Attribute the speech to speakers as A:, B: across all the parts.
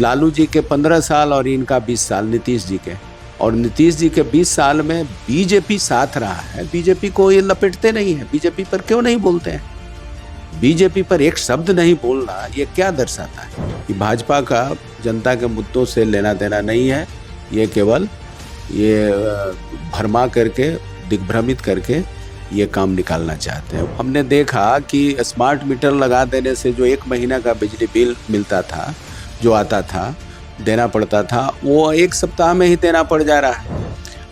A: लालू जी के 15 साल और इनका 20 साल नीतीश जी के, और नीतीश जी के 20 साल में बीजेपी साथ रहा है। बीजेपी को ये लपेटते नहीं है, बीजेपी पर क्यों नहीं बोलते हैं? बीजेपी पर एक शब्द नहीं बोलना ये क्या दर्शाता है? कि भाजपा का जनता के मुद्दों से लेना देना नहीं है, ये केवल ये भरमा करके, दिग्भ्रमित करके ये काम निकालना चाहते हैं। हमने देखा कि स्मार्ट मीटर लगा देने से जो 1 महीना का बिजली बिल मिलता था, जो आता था, देना पड़ता था, वो 1 सप्ताह में ही देना पड़ जा रहा है।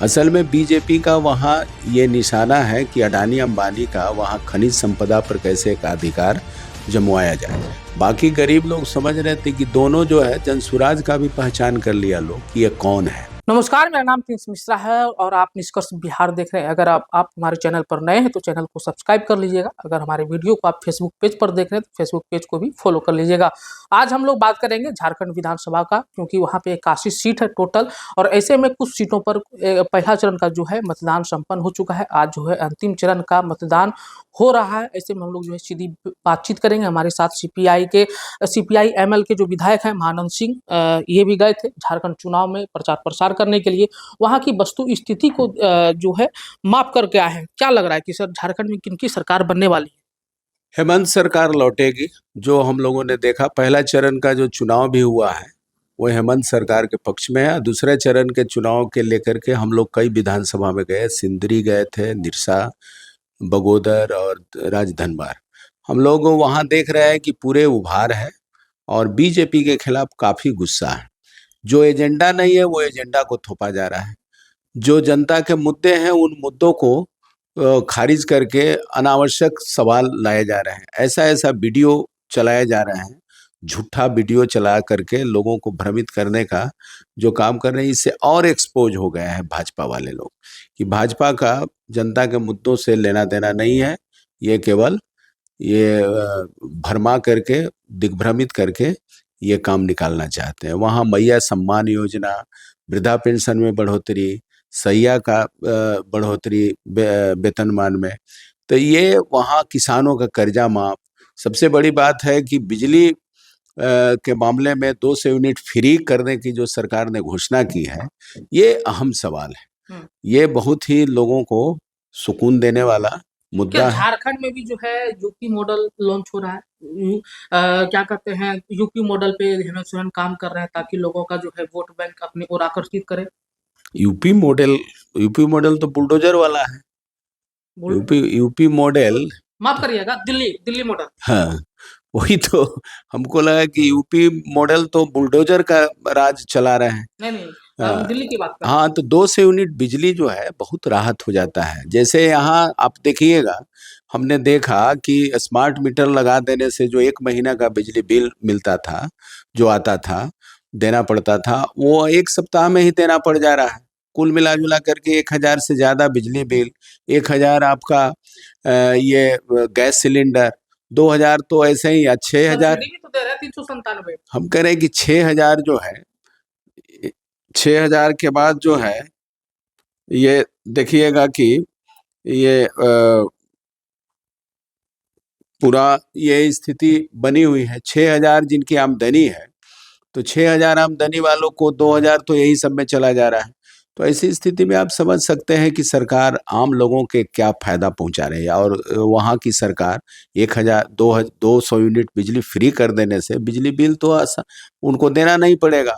A: असल में बीजेपी का वहाँ ये निशाना है कि अडानी अंबानी का वहाँ खनिज संपदा पर कैसे एक अधिकार जमवाया जाए। बाकी गरीब लोग समझ रहे थे कि दोनों जो है, जनसुराज का भी पहचान कर लिया लोग कि ये कौन है।
B: नमस्कार, मेरा नाम प्रिंस मिश्रा है और आप निष्कर्ष बिहार देख रहे हैं। अगर आप हमारे चैनल पर नए हैं तो चैनल को सब्सक्राइब कर लीजिएगा। अगर हमारे वीडियो को आप फेसबुक पेज पर देख रहे हैं तो फेसबुक पेज को भी फॉलो कर लीजिएगा। आज हम लोग बात करेंगे झारखंड विधानसभा का, क्योंकि वहाँ पे 81 सीट है टोटल, और ऐसे में कुछ सीटों पर पहला चरण का जो है मतदान संपन्न हो चुका है। आज जो है अंतिम चरण का मतदान हो रहा है। ऐसे में हम लोग जो है सीधी बातचीत करेंगे। हमारे साथ सीपीआई एमएल के जो विधायक हैं महानंद सिंह, ये भी गए थे झारखंड चुनाव में प्रचार प्रसार करने के लिए। वहाँ की वस्तु स्थिति को जो है माप करके आए हैं। क्या लग रहा है कि सर झारखंड में किनकी सरकार बनने वाली है?
A: हेमंत सरकार लौटेगी। जो हम लोगों ने देखा, पहला चरण का जो चुनाव भी हुआ है वो हेमंत सरकार के पक्ष में है। दूसरे चरण के चुनाव के लेकर के हम लोग कई विधानसभा में गए, सिंदरी गए थे, निरसा, बगोदर और राजधनबार। हम लोग वहाँ देख रहे हैं कि पूरे उभार है और बीजेपी के खिलाफ काफी गुस्सा है। जो एजेंडा नहीं है वो एजेंडा को थोपा जा रहा है। जो जनता के मुद्दे हैं उन मुद्दों को खारिज करके अनावश्यक सवाल लाए जा रहे हैं। ऐसा ऐसा वीडियो चलाए जा रहे हैं, झूठा वीडियो चला करके लोगों को भ्रमित करने का जो काम कर रहे हैं। इससे और एक्सपोज हो गया है भाजपा वाले लोग कि भाजपा का जनता के मुद्दों से लेना देना नहीं है, ये केवल ये भरमा करके, दिग्भ्रमित करके ये काम निकालना चाहते हैं। वहाँ मैया सम्मान योजना, वृद्धा पेंशन में बढ़ोतरी, सैया का बढ़ोतरी वेतनमान में, तो ये वहाँ किसानों का कर्जा माफ। सबसे बड़ी बात है कि बिजली के मामले में 200 यूनिट फ्री करने की जो सरकार ने घोषणा की है, ये अहम सवाल है। ये बहुत ही लोगों को सुकून देने वाला मुद्दा है।
B: झारखंड में भी जो है यूपी मॉडल लॉन्च हो रहा है। क्या कहते हैं, यूपी मॉडल पे हेमंत सोरेन काम कर रहे हैं ताकि लोगों का जो है वोट बैंक अपनी ओर आकर्षित करे।
A: यूपी मॉडल तो बुलडोजर वाला है। यूपी मॉडल,
B: माफ करिएगा, दिल्ली मॉडल।
A: हाँ, वही तो हमको लगा कि यूपी मॉडल तो बुलडोजर का राज चला रहे हैं।
B: नहीं, हम दिल्ली की बात कर रहे हैं।
A: हाँ, तो 200 यूनिट बिजली जो है बहुत राहत हो जाता है। जैसे यहाँ आप देखिएगा, हमने देखा कि स्मार्ट मीटर लगा देने से जो 1 महीना का बिजली बिल मिलता था, जो आता था, देना पड़ता था, वो 1 सप्ताह में ही देना पड़ जा रहा है। कुल मिला जुला करके 1000 से ज्यादा बिजली बिल, 1000 आपका ये गैस सिलेंडर, 2000 तो ऐसे ही, या 6000
B: तो दे रहे हैं 397।
A: हम कह रहे हैं कि 6000 जो है, 6000 के बाद जो है, ये देखिएगा कि ये पूरा ये स्थिति बनी हुई है। 6000 जिनकी आमदनी है, तो 6000 आमदनी वालों को 2000 तो यही सब में चला जा रहा है। तो ऐसी स्थिति में आप समझ सकते हैं कि सरकार आम लोगों के क्या फायदा पहुंचा रही है। और वहाँ की सरकार 200 यूनिट बिजली फ्री कर देने से बिजली बिल तो उनको देना नहीं पड़ेगा,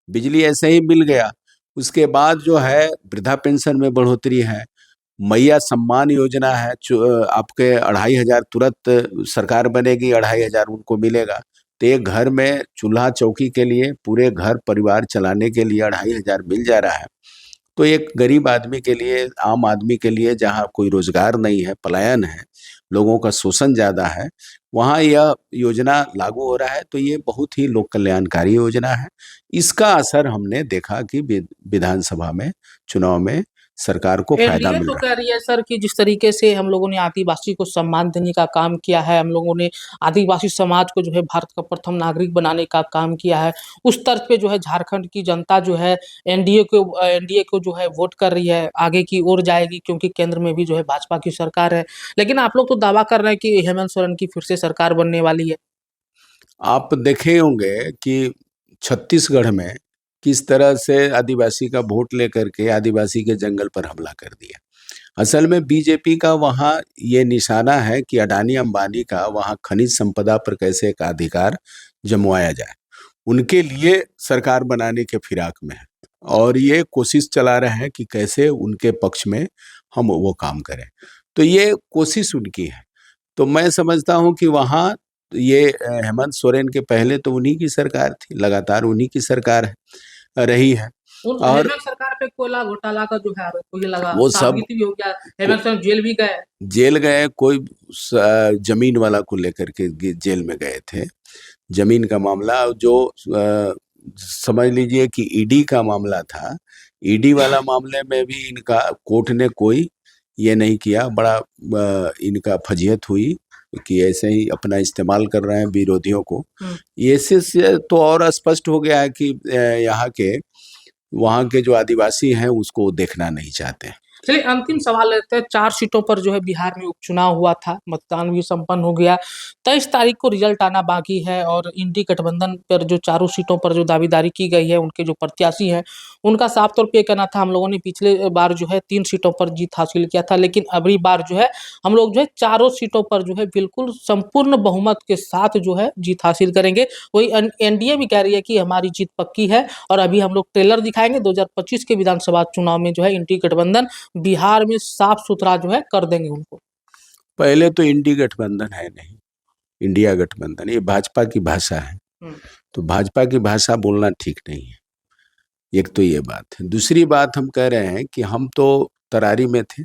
A: बिजली ऐसे ही मिल गया। उसके बाद जो है वृद्धा पेंशन में बढ़ोतरी है, मैया सम्मान योजना है, आपके 2500 तुरंत सरकार बनेगी, 2500 उनको मिलेगा। तो एक घर में चूल्हा चौकी के लिए, पूरे घर परिवार चलाने के लिए 2500 मिल जा रहा है। तो एक गरीब आदमी के लिए, आम आदमी के लिए, जहाँ कोई रोजगार नहीं है, पलायन है, लोगों का शोषण ज्यादा है, वहाँ यह योजना लागू हो रहा है। तो ये बहुत ही लोक कल्याणकारी योजना है। इसका असर हमने देखा कि विधानसभा में, चुनाव में सरकार को फायदा मिल
B: तो
A: रहा है।
B: कह रही है सर कि जिस तरीके से हम लोगों ने आदिवासी को सम्मान देने का काम किया है, हम लोगों ने आदिवासी समाज को जो है भारत का प्रथम नागरिक बनाने का काम किया है, उस तर्ज पे जो है झारखंड की जनता जो है एनडीए को जो है वोट कर रही है, आगे की ओर जाएगी, क्योंकि केंद्र में भी जो है भाजपा की सरकार है। लेकिन आप लोग तो दावा कर रहे हैं कि हेमंत सोरेन की फिर से सरकार बनने वाली है।
A: आप देखे होंगे कि छत्तीसगढ़ में किस तरह से आदिवासी का वोट लेकर के आदिवासी के जंगल पर हमला कर दिया। असल में बीजेपी का वहाँ ये निशाना है कि अडानी अंबानी का वहाँ खनिज संपदा पर कैसे एक अधिकार जमवाया जाए, उनके लिए सरकार बनाने के फिराक में है और ये कोशिश चला रहे हैं कि कैसे उनके पक्ष में हम वो काम करें। तो ये कोशिश उनकी है। तो मैं समझता हूँ कि वहाँ ये हेमंत सोरेन के पहले तो उन्हीं की सरकार थी, लगातार उन्हीं की सरकार रही है।
B: उन
A: और
B: हेमंत सरकार पे कोयला घोटाला का जो है आरोप मुझे लगा
A: वो सब
B: साबित भी हो गया, हेमंत सोरेन जेल भी गए।
A: कोई जमीन वाला को लेकर के जेल में गए थे। जमीन का मामला जो समझ लीजिए कि ईडी का मामला था, ईडी वाला मामले में भी इनका कोर्ट ने कोई ये नहीं किया, बड़ा इनका फजीहत हुई कि ऐसे ही अपना इस्तेमाल कर रहे हैं विरोधियों को। ये से तो और स्पष्ट हो गया है कि यहाँ के वहाँ के जो आदिवासी हैं उसको देखना नहीं चाहते।
B: चलिए अंतिम सवाल लेते हैं। 4 सीटों पर जो है बिहार में उपचुनाव हुआ था, मतदान भी संपन्न हो गया। 23 तारीख को रिजल्ट आना बाकी है और इंडी गठबंधन पर जो चारों सीटों पर जो दावेदारी की गई है, उनके जो प्रत्याशी हैं, उनका साफ तौर पे ये कहना था हम लोगों ने पिछले बार जो है 3 सीटों पर जीत हासिल किया था, लेकिन अगली बार जो है हम लोग जो है चारों सीटों पर जो है बिल्कुल संपूर्ण बहुमत के साथ जो है जीत हासिल करेंगे। वही एनडीए भी कह रही है कि हमारी जीत पक्की है और अभी हम लोग ट्रेलर दिखाएंगे। 2025 के विधानसभा चुनाव में जो है इंडी गठबंधन बिहार में साफ सुथरा जो है कर देंगे उनको।
A: पहले तो इंडी गठबंधन है नहीं, इंडिया गठबंधन, ये भाजपा की भाषा है। तो भाजपा की भाषा बोलना ठीक नहीं है, एक तो ये बात है। दूसरी बात हम कह रहे हैं कि हम तो तरारी में थे,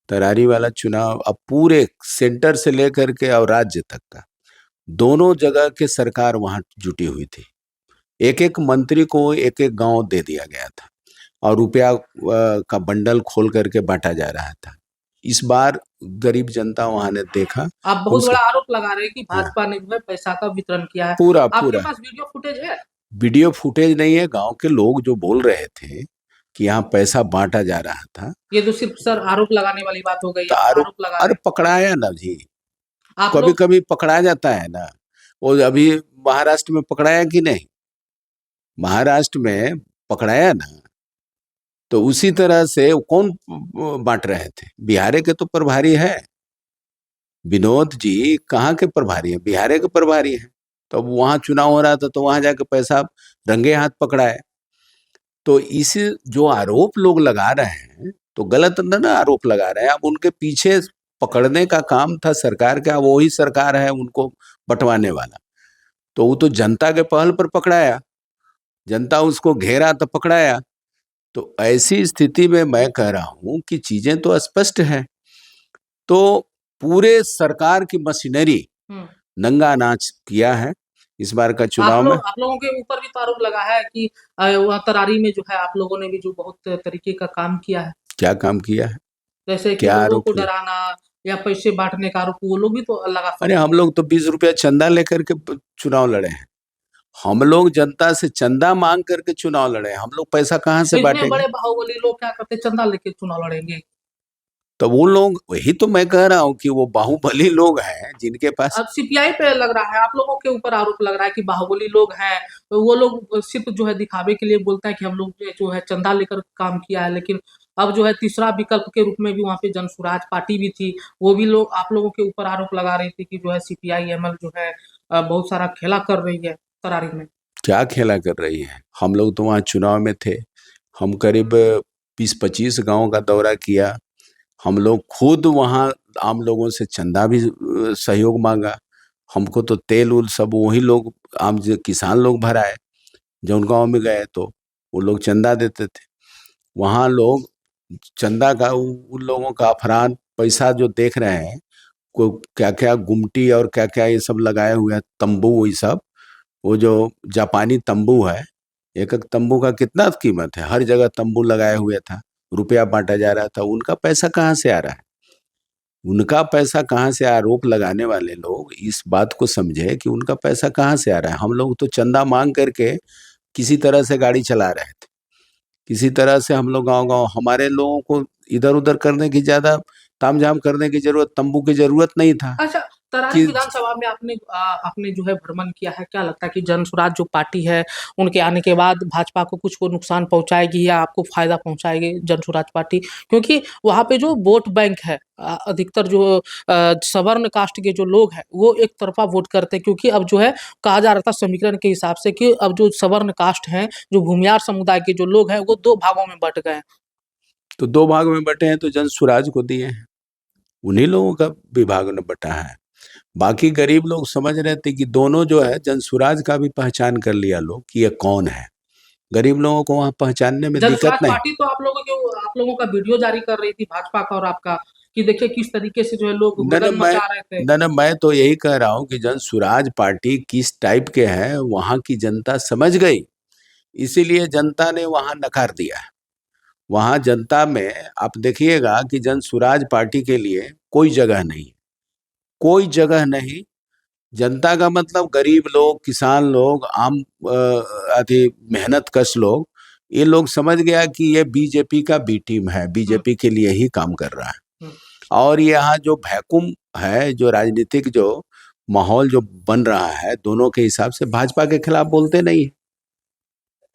A: तरारी वाला चुनाव अब पूरे सेंटर से लेकर के और राज्य तक का दोनों जगह के सरकार वहां जुटी हुई थी। एक एक मंत्री को एक एक गांव दे दिया गया था और रुपया का बंडल खोल करके बांटा जा रहा था। इस बार गरीब जनता वहां ने देखा।
B: आप बहुत बड़ा आरोप लगा रहे हैं कि भाजपा ने जो है पैसा का वितरण किया है।
A: पूरा
B: आपके पास वीडियो फुटेज है?
A: वीडियो फुटेज नहीं है, गांव के लोग जो बोल रहे थे कि यहाँ पैसा बांटा जा रहा था।
B: ये तो सिर्फ सर आरोप लगाने वाली बात हो गई।
A: तो आरोप लगा, अरे पकड़ाया ना जी, कभी कभी पकड़ा जाता है ना। वो अभी महाराष्ट्र में पकड़ाया कि नहीं, महाराष्ट्र में पकड़ाया ना। तो उसी तरह से कौन बांट रहे थे? बिहार के तो प्रभारी है, विनोद जी कहाँ के प्रभारी है? बिहार के प्रभारी है। तो अब वहां चुनाव हो रहा था तो वहां जाके पैसा रंगे हाथ पकड़ाए। तो इस जो आरोप लोग लगा रहे हैं तो गलत ना आरोप लगा रहे हैं। अब उनके पीछे पकड़ने का काम था सरकार का, वही सरकार है उनको बंटवाने वाला। तो वो तो जनता के पहल पर पकड़ाया, जनता उसको घेरा तो पकड़ाया। तो ऐसी स्थिति में मैं कह रहा हूं कि चीजें तो स्पष्ट हैं। तो पूरे सरकार की मशीनरी नंगा नाच किया है इस बार का चुनाव में।
B: आप लोगों के ऊपर भी तो आरोप लगा है कि वहाँ तरारी में जो है आप लोगों ने भी जो बहुत तरीके का काम किया है।
A: क्या काम किया है?
B: जैसे कि लोगों को डराना या पैसे बांटने का आरोप, वो लोग भी तो लगा।
A: अरे हम लोग तो 20 रुपया चंदा लेकर के चुनाव लड़े हैं। हम लोग जनता से चंदा मांग करके चुनाव लड़े। हम लोग पैसा कहाँ से बांटेंगे?
B: बड़े बाहुबली लोग क्या करते, चंदा लेके चुनाव लड़ेंगे?
A: तो वो लोग, वही तो मैं कह रहा हूँ कि वो बाहुबली लोग हैं जिनके पास।
B: अब सीपीआई पे लग रहा है, आप लोगों के ऊपर आरोप लग रहा है कि बाहुबली लोग हैं। तो वो लोग सिर्फ जो है दिखावे के लिए बोलता है कि हम लोग जो है चंदा लेकर काम किया है, लेकिन अब जो है तीसरा विकल्प के रूप में भी वहाँ पे जन स्वराज पार्टी भी थी। वो भी लोग आप लोगों के ऊपर आरोप लगा रही थी कि जो है सीपीआई एमएल जो है बहुत सारा खेला कर रही है तरारी में।
A: क्या खेला कर रही है? हम लोग तो वहाँ चुनाव में थे। हम करीब 20-25 गाँव का दौरा किया। हम लोग खुद वहाँ आम लोगों से चंदा भी सहयोग मांगा। हमको तो तेल उल सब वही लोग आम किसान लोग भराए। जौन गाँव में गए तो वो लोग चंदा देते थे। वहाँ लोग चंदा का उन लोगों का अफरान पैसा जो देख रहे हैं, को क्या क्या गुमटी और क्या क्या ये सब लगाए हुए हैं, तंबू, ये सब वो जो जापानी तंबू है, एक एक तंबू का कितना कीमत है। हर जगह तंबू लगाए हुए था, रुपया बांटा जा रहा था। उनका पैसा कहाँ से आ रहा है? उनका पैसा कहाँ से? आरोप लगाने वाले लोग इस बात को समझे कि उनका पैसा कहाँ से आ रहा है। हम लोग तो चंदा मांग करके किसी तरह से गाड़ी चला रहे थे, किसी तरह से हम लोग गांव-गांव, हमारे लोगों को इधर उधर करने की, ज्यादा तामझाम करने की जरूरत, तंबू की जरूरत नहीं था।
B: अच्छा, तरारी
A: कि
B: विधानसभा में आपने जो है भ्रमण किया है, क्या लगता है कि जन स्वराज जो पार्टी है उनके आने के बाद भाजपा को नुकसान पहुंचाएगी या आपको फायदा पहुंचाएगी जन स्वराज पार्टी? क्योंकि वहां पे जो वोट बैंक है, अधिकतर जो सवर्ण कास्ट के जो लोग हैं वो एक तरफा वोट करते हैं, क्योंकि अब जो है कहा जा रहा था समीकरण के हिसाब से कि अब जो सवर्ण कास्ट हैं, जो भूमियार समुदाय के जो लोग हैं वो दो भागों में बंट गए हैं।
A: तो दो भाग में बटे हैं तो जन स्वराज को दिए हैं, उन्हीं लोगों का विभाग ने बटा है। बाकी गरीब लोग समझ रहे थे कि दोनों जो है, जन स्वराज का भी पहचान कर लिया लोग कि ये कौन है। गरीब लोगों को वहां पहचानने में
B: जन
A: दिक्कत
B: स्वराज
A: नहीं।
B: पार्टी तो आप लोगों का वीडियो जारी कर रही थी भाजपा का और आपका, कि देखिए किस तरीके से जो है लोग
A: न न
B: हुड़दंग
A: मैं
B: मचा रहे थे।
A: न न मैं तो यही कह रहा हूं कि जन स्वराज पार्टी किस टाइप के हैं वहां की जनता समझ गई, इसीलिए जनता ने वहां नकार दिया। वहां जनता में आप देखिएगा कि जन स्वराज पार्टी के लिए कोई जगह नहीं, कोई जगह नहीं। जनता का मतलब गरीब लोग, किसान लोग, आम अति मेहनत कश लोग, ये लोग समझ गया कि ये बीजेपी का बी टीम है, बीजेपी के लिए ही काम कर रहा है।
B: हम्म।
A: और यहाँ जो वैक्यूम है, जो राजनीतिक जो माहौल जो बन रहा है, दोनों के हिसाब से भाजपा के खिलाफ बोलते नहीं है।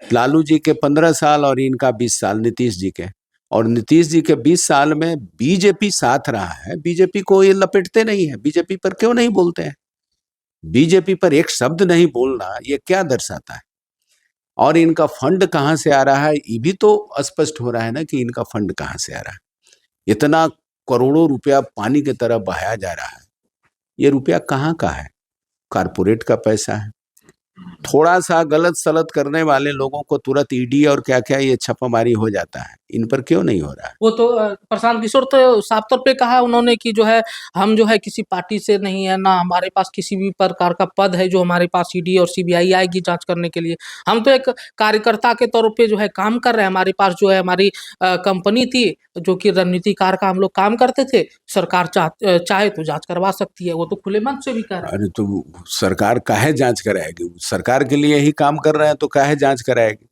A: लालू जी के 15 साल और इनका 20 साल नीतीश जी के, और नीतीश जी के 20 साल में बीजेपी साथ रहा है, बीजेपी को ये लपेटते नहीं है। बीजेपी पर क्यों नहीं बोलते हैं? बीजेपी पर एक शब्द नहीं बोलना ये क्या दर्शाता है? और इनका फंड कहां से आ रहा है ये भी तो स्पष्ट हो रहा है ना, कि इनका फंड कहां से आ रहा है। इतना करोड़ों रुपया पानी की तरह बहाया जा रहा है, ये रुपया कहाँ का है? कारपोरेट का पैसा है। थोड़ा सा गलत सलत करने वाले लोगों को तुरंत ईडी और क्या क्या ये छापामारी हो जाता है, इन पर क्यों नहीं हो रहा है?
B: वो तो प्रशांत किशोर तो साफ तौर पे कहा उन्होंने कि जो है हम जो है किसी पार्टी से नहीं है, ना हमारे पास किसी भी प्रकार का पद है जो हमारे पास ईडी और सीबीआई आएगी जांच करने के लिए। हम तो एक कार्यकर्ता के तौर पे जो है काम कर रहे हैं। हमारे पास जो है हमारी कंपनी थी जो कि रणनीतिकार का हम लोग काम करते थे। सरकार चाहे तो जांच करवा सकती है, वो तो खुले मन से भी कह रहे हैं।
A: अरे तो सरकार काहे जांच कराएगी? सरकार के लिए ही काम कर रहे हैं तो काहे जांच कराएगी?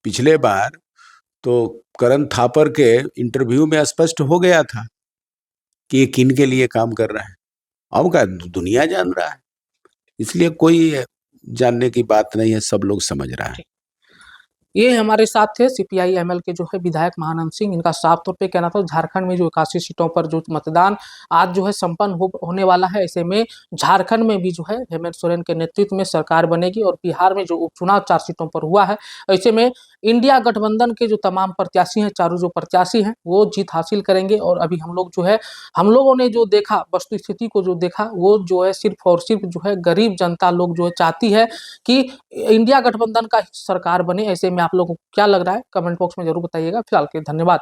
A: पिछले बार तो करण थापर के इंटरव्यू में स्पष्ट हो गया था कि ये किन के लिए काम कर रहा है। अब का दुनिया जान रहा है, इसलिए कोई जानने की बात नहीं है, सब लोग समझ रहा है।
B: ये हमारे साथ थे सीपीआई एमएल के जो है विधायक महानंद सिंह। इनका साफ तौर पे कहना था झारखंड में जो 81 सीटों पर जो मतदान आज जो है संपन्न होने वाला है, ऐसे में झारखंड में भी जो है हेमंत सोरेन के नेतृत्व में सरकार बनेगी। और बिहार में जो उपचुनाव 4 सीटों पर हुआ है, ऐसे में इंडिया गठबंधन के जो तमाम प्रत्याशी हैं, चारों जो प्रत्याशी हैं, वो जीत हासिल करेंगे। और अभी हम लोग जो है, हम लोगों ने जो देखा, वस्तु स्थिति को जो देखा, वो जो है सिर्फ और सिर्फ जो है गरीब जनता लोग जो है चाहती है कि इंडिया गठबंधन का सरकार बने। ऐसे में आप लोगों को क्या लग रहा है कमेंट बॉक्स में जरूर बताइएगा। फिलहाल के धन्यवाद।